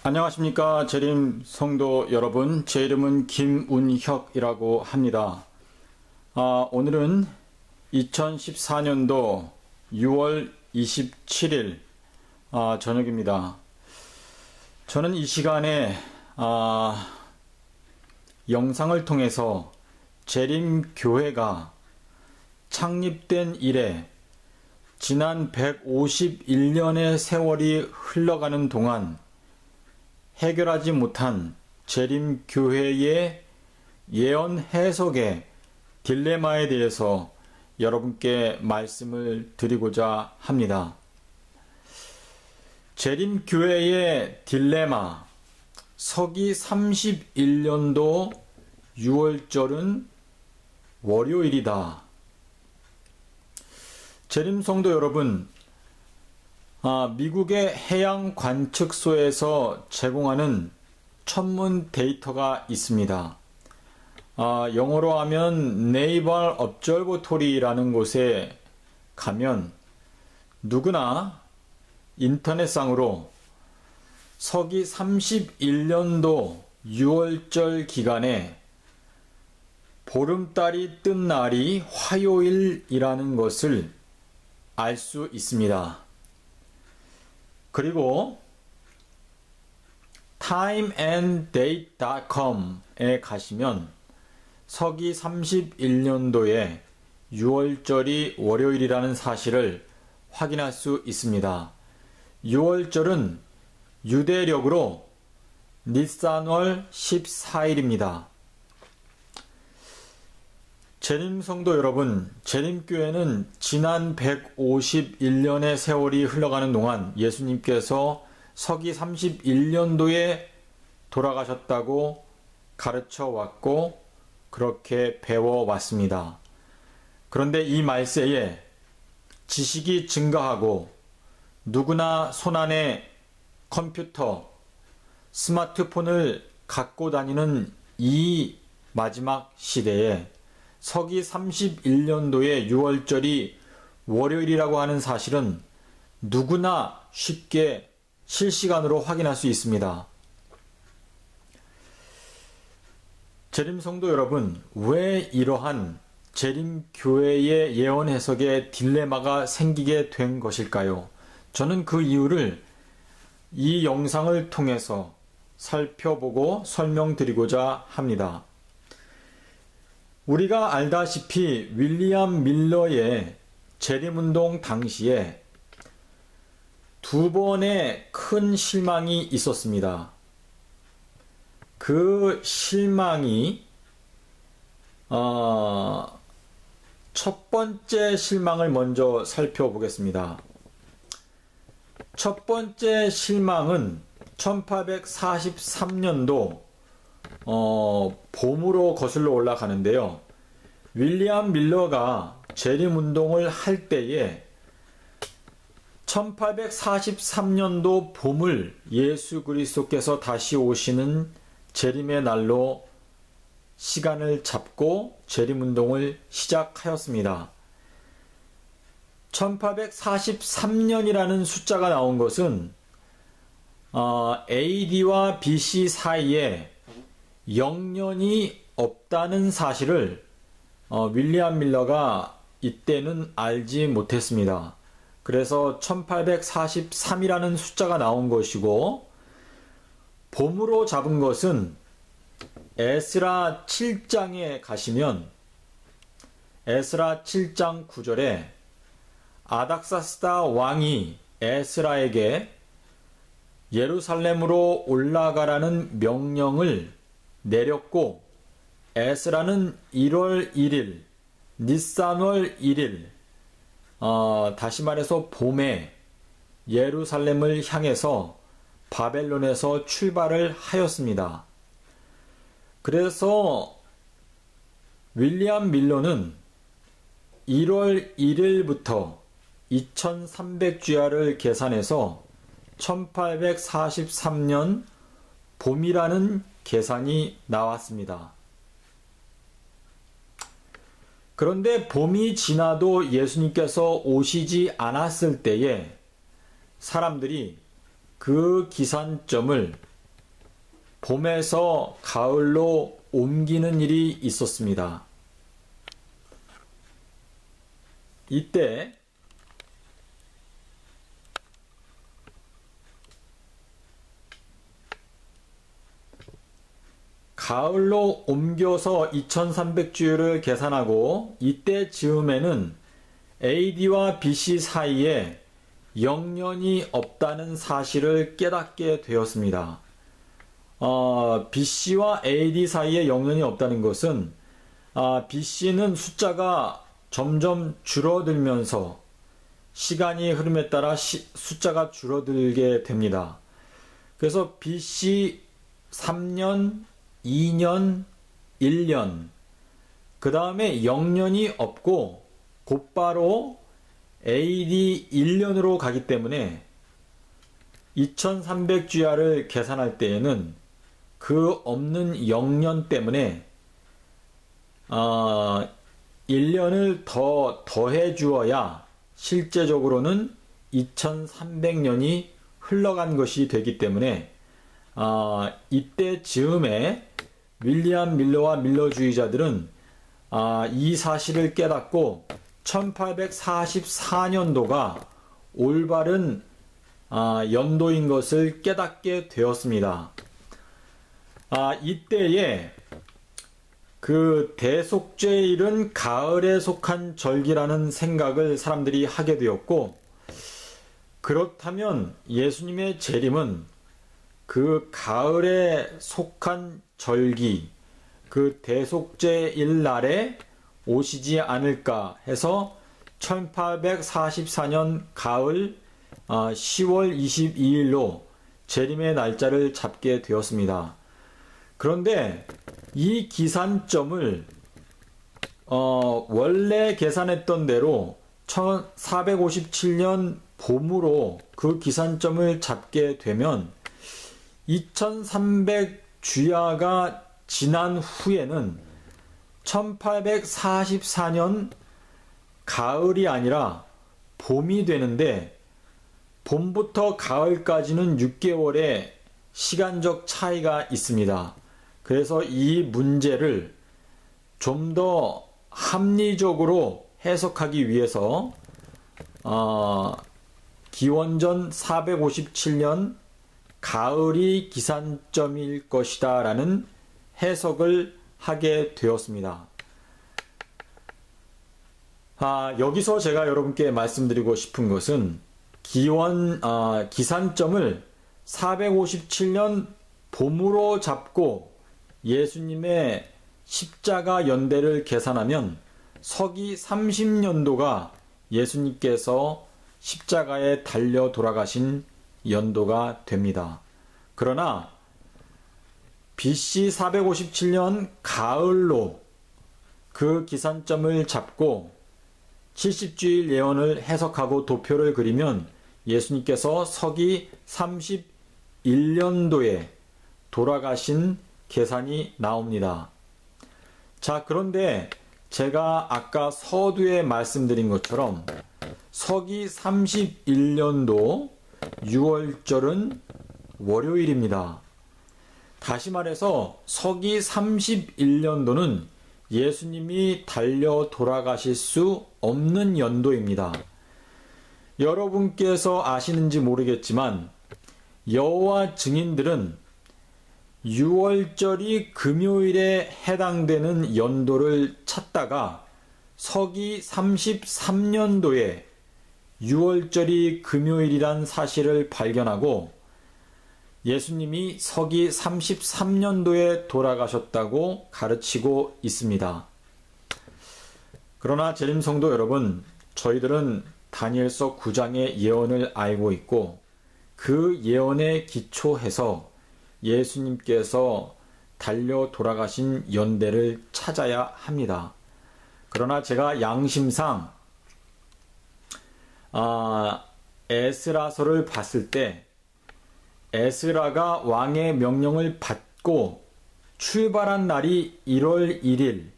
안녕하십니까 재림 성도 여러분, 제 이름은 김운혁이라고 합니다. 오늘은 2014년도 6월 27일 저녁입니다. 저는 이 시간에 영상을 통해서 재림교회가 창립된 이래 지난 151년의 세월이 흘러가는 동안 해결하지 못한 재림교회의 예언 해석의 딜레마에 대해서 여러분께 말씀을 드리고자 합니다. 재림교회의 딜레마, 서기 31년도 6월절은 월요일이다. 재림성도 여러분, 미국의 해양관측소에서 제공하는 천문 데이터가 있습니다. 영어로 하면 Naval Observatory라는 곳에 가면 누구나 인터넷상으로 서기 31년도 6월절 기간에 보름달이 뜬 날이 화요일이라는 것을 알 수 있습니다. 그리고 timeanddate.com에 가시면 서기 31년도에 6월절이 월요일이라는 사실을 확인할 수 있습니다. 6월절은 유대력으로 니산월 14일입니다. 재림성도 여러분, 재림교회는 지난 151년의 세월이 흘러가는 동안 예수님께서 서기 31년도에 돌아가셨다고 가르쳐 왔고 그렇게 배워왔습니다. 그런데 이 말세에 지식이 증가하고 누구나 손안에 컴퓨터, 스마트폰을 갖고 다니는 이 마지막 시대에 서기 31년도의 6월절이 월요일이라고 하는 사실은 누구나 쉽게 실시간으로 확인할 수 있습니다. 재림성도 여러분, 왜 이러한 재림교회의 예언 해석에 딜레마가 생기게 된 것일까요? 저는 그 이유를 이 영상을 통해서 살펴보고 설명드리고자 합니다. 우리가 알다시피 윌리엄 밀러의 재림운동 당시에 두 번의 큰 실망이 있었습니다. 그 실망이 첫 번째 실망을 먼저 살펴보겠습니다. 첫 번째 실망은 1843년도 봄으로 거슬러 올라가는데요. 윌리엄 밀러가 재림운동을 할 때에 1843년도 봄을 예수 그리스도께서 다시 오시는 재림의 날로 시간을 잡고 재림운동을 시작하였습니다. 1843년이라는 숫자가 나온 것은 AD와 BC 사이에 0년이 없다는 사실을 윌리엄 밀러가 이때는 알지 못했습니다. 그래서 1843이라는 숫자가 나온 것이고, 봄으로 잡은 것은 에스라 7장에 가시면 에스라 7장 9절에 아닥사스다 왕이 에스라에게 예루살렘으로 올라가라는 명령을 내렸고, 에스라는 1월 1일, 니산월 1일, 다시 말해서 봄에 예루살렘을 향해서 바벨론에서 출발을 하였습니다. 그래서 윌리엄 밀러는 1월 1일부터 2300주야를 계산해서 1843년 봄이라는 계산이 나왔습니다. 그런데 봄이 지나도 예수님께서 오시지 않았을 때에 사람들이 그 기산점을 봄에서 가을로 옮기는 일이 있었습니다. 이때 가을로 옮겨서 2300주일을 계산하고 이때 즈음에는 AD와 BC 사이에 영년이 없다는 사실을 깨닫게 되었습니다. BC와 AD 사이에 영년이 없다는 것은 BC는 숫자가 점점 줄어들면서 시간이 흐름에 따라 숫자가 줄어들게 됩니다. 그래서 BC 3년, 2년, 1년, 그 다음에 영년이 없고 곧바로 AD 1년으로 가기 때문에 2300주야를 계산할 때에는 그 없는 영년 때문에 1년을 더 더해 주어야 실제적으로는 2300년이 흘러간 것이 되기 때문에 이때 즈음에 윌리엄 밀러와 밀러주의자들은 이 사실을 깨닫고 1844년도가 올바른 연도인 것을 깨닫게 되었습니다. 이때에 그 대속죄일은 가을에 속한 절기라는 생각을 사람들이 하게 되었고, 그렇다면 예수님의 재림은 그 가을에 속한 절기, 그 대속죄일 날에 오시지 않을까 해서 1844년 가을 10월 22일로 재림의 날짜를 잡게 되었습니다. 그런데 이 기산점을 원래 계산했던 대로 1457년 봄으로 그 기산점을 잡게 되면 2300주야가 지난 후에는 1844년 가을이 아니라 봄이 되는데, 봄부터 가을까지는 6개월의 시간적 차이가 있습니다. 그래서 이 문제를 좀 더 합리적으로 해석하기 위해서 기원전 457년 가을이 기산점일 것이다 라는 해석을 하게 되었습니다. 여기서 제가 여러분께 말씀드리고 싶은 것은 기산점을 457년 봄으로 잡고 예수님의 십자가 연대를 계산하면 서기 30년도가 예수님께서 십자가에 달려 돌아가신 연도가 됩니다. 그러나 BC 457년 가을로 그 기산점을 잡고 70주일 예언을 해석하고 도표를 그리면 예수님께서 서기 31년도에 돌아가신 계산이 나옵니다. 자, 그런데 제가 아까 서두에 말씀드린 것처럼 서기 31년도 6월절은 월요일입니다. 다시 말해서 서기 31년도는 예수님이 달려 돌아가실 수 없는 연도입니다. 여러분께서 아시는지 모르겠지만 여호와 증인들은 6월절이 금요일에 해당되는 연도를 찾다가 서기 33년도에 6월절이 금요일이란 사실을 발견하고 예수님이 서기 33년도에 돌아가셨다고 가르치고 있습니다. 그러나 재림성도 여러분, 저희들은 다니엘서 9장의 예언을 알고 있고 그 예언에 기초해서 예수님께서 달려 돌아가신 연대를 찾아야 합니다. 그러나 제가 양심상 에스라서를 봤을 때 에스라가 왕의 명령을 받고 출발한 날이 1월 1일,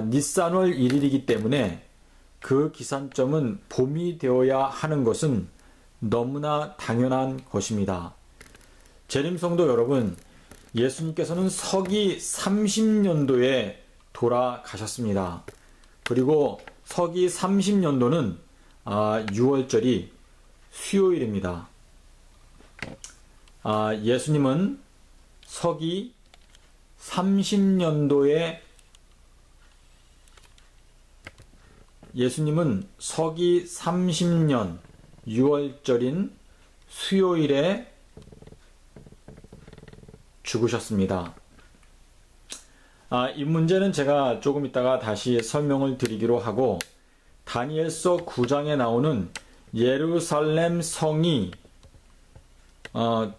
니산월 1일이기 때문에 그 기산점은 봄이 되어야 하는 것은 너무나 당연한 것입니다. 재림성도 여러분, 예수님께서는 서기 30년도에 돌아가셨습니다. 그리고 서기 30년도는 6월절이 수요일입니다. 예수님은 서기 30년도에 예수님은 서기 30년 6월절인 수요일에 죽으셨습니다. 이 문제는 제가 조금 있다가 다시 설명을 드리기로 하고, 다니엘서 9장에 나오는 예루살렘 성이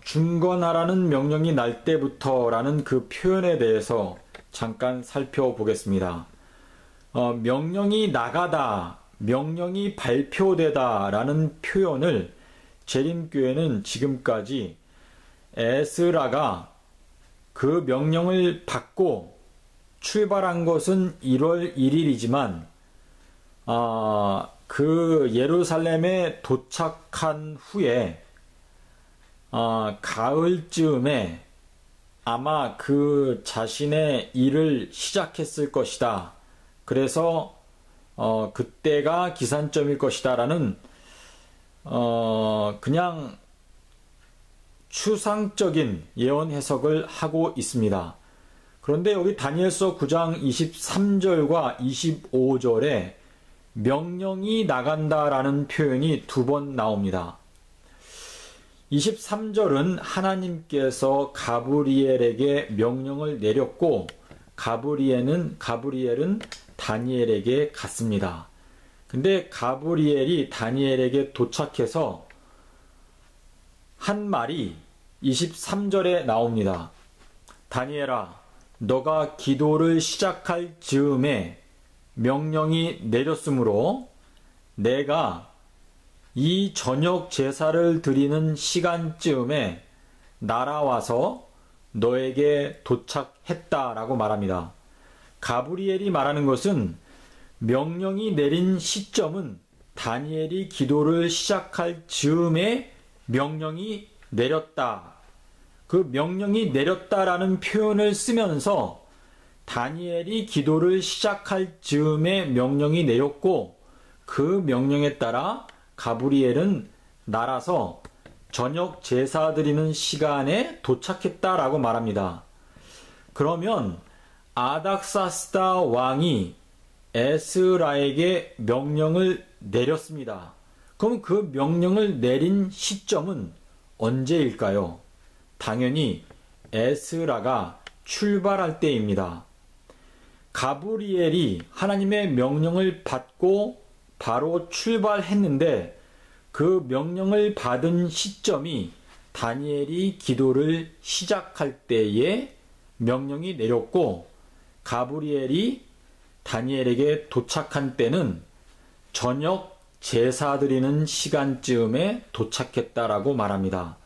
중건하라는 명령이 날 때부터라는 그 표현에 대해서 잠깐 살펴보겠습니다. 명령이 나가다, 명령이 발표되다 라는 표현을 재림교회는 지금까지 에스라가 그 명령을 받고 출발한 것은 1월 1일이지만 그 예루살렘에 도착한 후에 가을쯤에 아마 그 자신의 일을 시작했을 것이다. 그래서 그때가 기산점일 것이다 라는 그냥 추상적인 예언 해석을 하고 있습니다. 그런데 여기 다니엘서 9장 23절과 25절에 명령이 나간다라는 표현이 2번 나옵니다. 23절은 하나님께서 가브리엘에게 명령을 내렸고 가브리엘은 다니엘에게 갔습니다. 근데 가브리엘이 다니엘에게 도착해서 한 말이 23절에 나옵니다. 다니엘아, 너가 기도를 시작할 즈음에 명령이 내렸으므로 내가 이 저녁 제사를 드리는 시간쯤에 날아와서 너에게 도착했다라고 말합니다. 가브리엘이 말하는 것은 명령이 내린 시점은 다니엘이 기도를 시작할 즈음에 명령이 내렸다. 그 명령이 내렸다라는 표현을 쓰면서 다니엘이 기도를 시작할 즈음에 명령이 내렸고 그 명령에 따라 가브리엘은 날아서 저녁 제사 드리는 시간에 도착했다라고 말합니다. 그러면 아닥사스다 왕이 에스라에게 명령을 내렸습니다. 그럼 그 명령을 내린 시점은 언제일까요? 당연히 에스라가 출발할 때입니다. 가브리엘이 하나님의 명령을 받고 바로 출발했는데 그 명령을 받은 시점이 다니엘이 기도를 시작할 때에 명령이 내렸고 가브리엘이 다니엘에게 도착한 때는 저녁 제사 드리는 시간쯤에 도착했다라고 말합니다.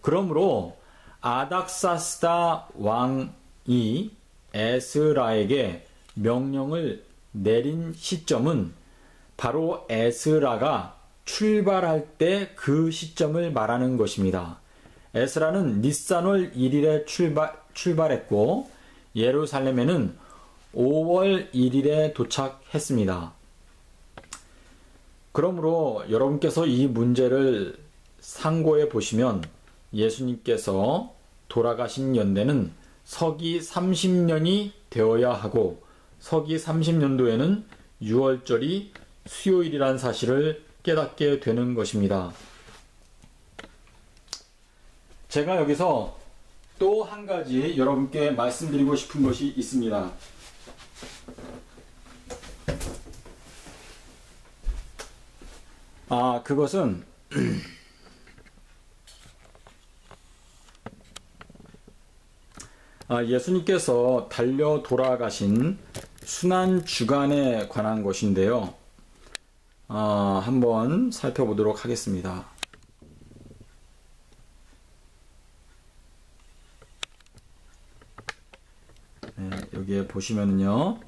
그러므로 아닥사스다 왕이 에스라에게 명령을 내린 시점은 바로 에스라가 출발할 때 그 시점을 말하는 것입니다. 에스라는 니산월 1일에 출발했고 예루살렘에는 5월 1일에 도착했습니다. 그러므로 여러분께서 이 문제를 상고해 보시면 예수님께서 돌아가신 연대는 서기 30년이 되어야 하고 서기 30년도에는 6월절이 수요일이란 사실을 깨닫게 되는 것입니다. 제가 여기서 또 한 가지 여러분께 말씀드리고 싶은 것이 있습니다. 그것은 예수님께서 달려 돌아가신 순환 주간에 관한 것인데요. 한번 살펴보도록 하겠습니다. 네, 여기에 보시면은요.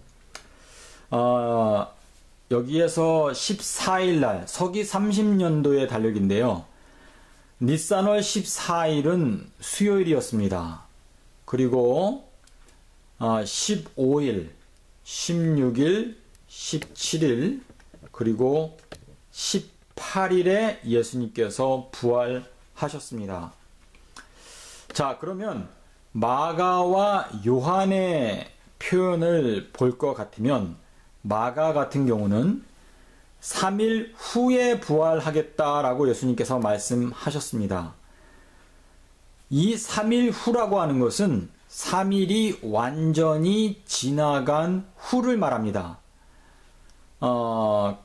여기에서 14일날 서기 30년도의 달력인데요. 니산월 14일은 수요일이었습니다. 그리고 15일, 16일, 17일, 그리고 18일에 예수님께서 부활하셨습니다. 자, 그러면 마가와 요한의 표현을 볼 것 같으면 마가 같은 경우는 3일 후에 부활하겠다라고 예수님께서 말씀하셨습니다. 이 3일 후라고 하는 것은 3일이 완전히 지나간 후를 말합니다.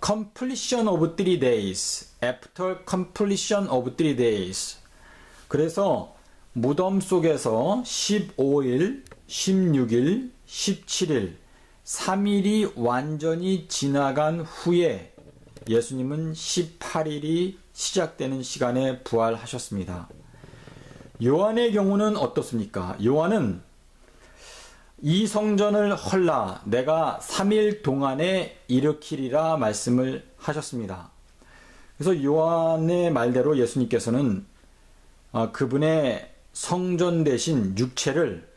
completion of 3 days, after completion of 3 days. 그래서 무덤 속에서 15일, 16일, 17일, 3일이 완전히 지나간 후에 예수님은 18일이 시작되는 시간에 부활하셨습니다. 요한의 경우는 어떻습니까? 요한은 이 성전을 헐라 내가 3일 동안에 일으키리라 말씀을 하셨습니다. 그래서 요한의 말대로 예수님께서는 그분의 성전 대신 육체를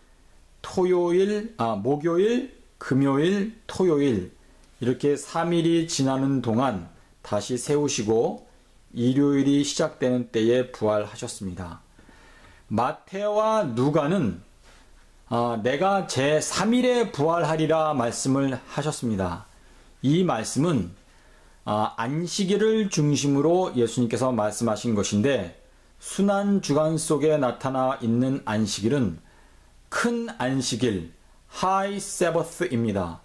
목요일, 금요일, 토요일 이렇게 3일이 지나는 동안 다시 세우시고 일요일이 시작되는 때에 부활하셨습니다. 마태와 누가는 내가 제3일에 부활하리라 말씀을 하셨습니다. 이 말씀은 안식일을 중심으로 예수님께서 말씀하신 것인데 순환주간 속에 나타나 있는 안식일은 큰 안식일, 하이 세버스입니다.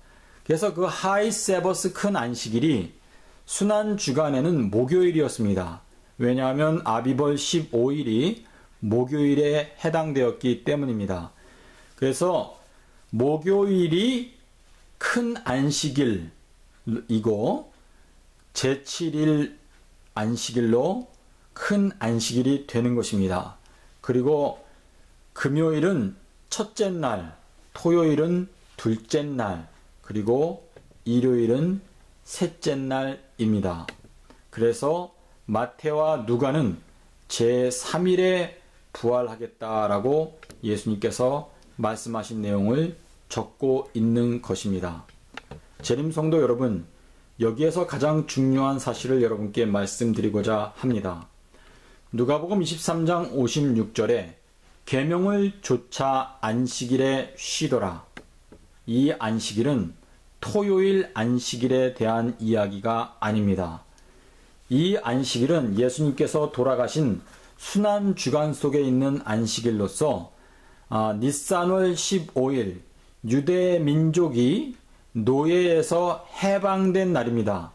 그래서 그 하이 세버스 큰 안식일이 순환주간에는 목요일이었습니다. 왜냐하면 아비벌 15일이 목요일에 해당되었기 때문입니다. 그래서 목요일이 큰 안식일이고 제7일 안식일로 큰 안식일이 되는 것입니다. 그리고 금요일은 첫째 날, 토요일은 둘째 날, 그리고 일요일은 셋째 날입니다. 그래서 마태와 누가는 제3일에 부활하겠다라고 예수님께서 말씀하신 내용을 적고 있는 것입니다. 재림성도 여러분, 여기에서 가장 중요한 사실을 여러분께 말씀드리고자 합니다. 누가복음 23장 56절에 계명을 조차 안식일에 쉬더라. 이 안식일은 토요일 안식일에 대한 이야기가 아닙니다. 이 안식일은 예수님께서 돌아가신 순환주간 속에 있는 안식일로서 니산월 15일 유대 민족이 노예에서 해방된 날입니다.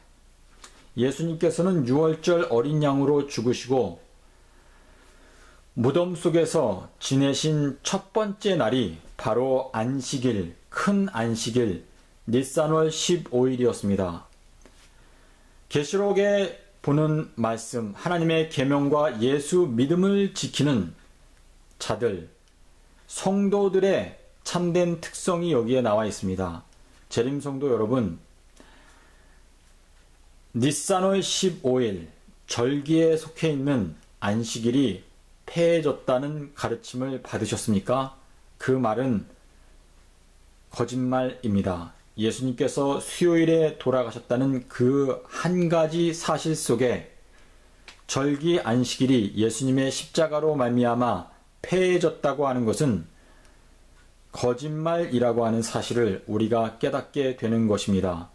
예수님께서는 6월절 어린 양으로 죽으시고 무덤 속에서 지내신 첫 번째 날이 바로 안식일, 큰 안식일, 니산월 15일이었습니다. 계시록에 보는 말씀, 하나님의 계명과 예수 믿음을 지키는 자들, 성도들의 참된 특성이 여기에 나와 있습니다. 재림성도 여러분, 니산월 15일 절기에 속해 있는 안식일이 폐해졌다는 가르침을 받으셨습니까? 그 말은 거짓말입니다. 예수님께서 수요일에 돌아가셨다는 그 한 가지 사실 속에 절기 안식일이 예수님의 십자가로 말미암아 폐해졌다고 하는 것은 거짓말이라고 하는 사실을 우리가 깨닫게 되는 것입니다.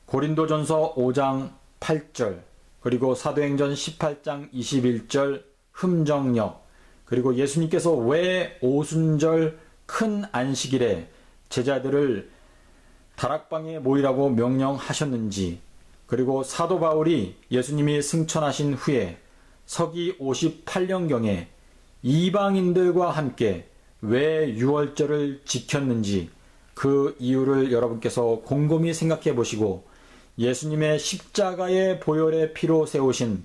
고린도전서 5장 8절, 그리고 사도행전 18장 21절 흠정역, 그리고 예수님께서 왜 오순절 큰 안식일에 제자들을 다락방에 모이라고 명령하셨는지, 그리고 사도 바울이 예수님이 승천하신 후에 서기 58년경에 이방인들과 함께 왜 유월절을 지켰는지 그 이유를 여러분께서 곰곰이 생각해 보시고 예수님의 십자가의 보혈의 피로 세우신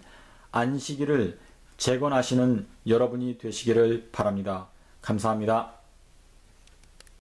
안식일을 재건하시는 여러분이 되시기를 바랍니다. 감사합니다.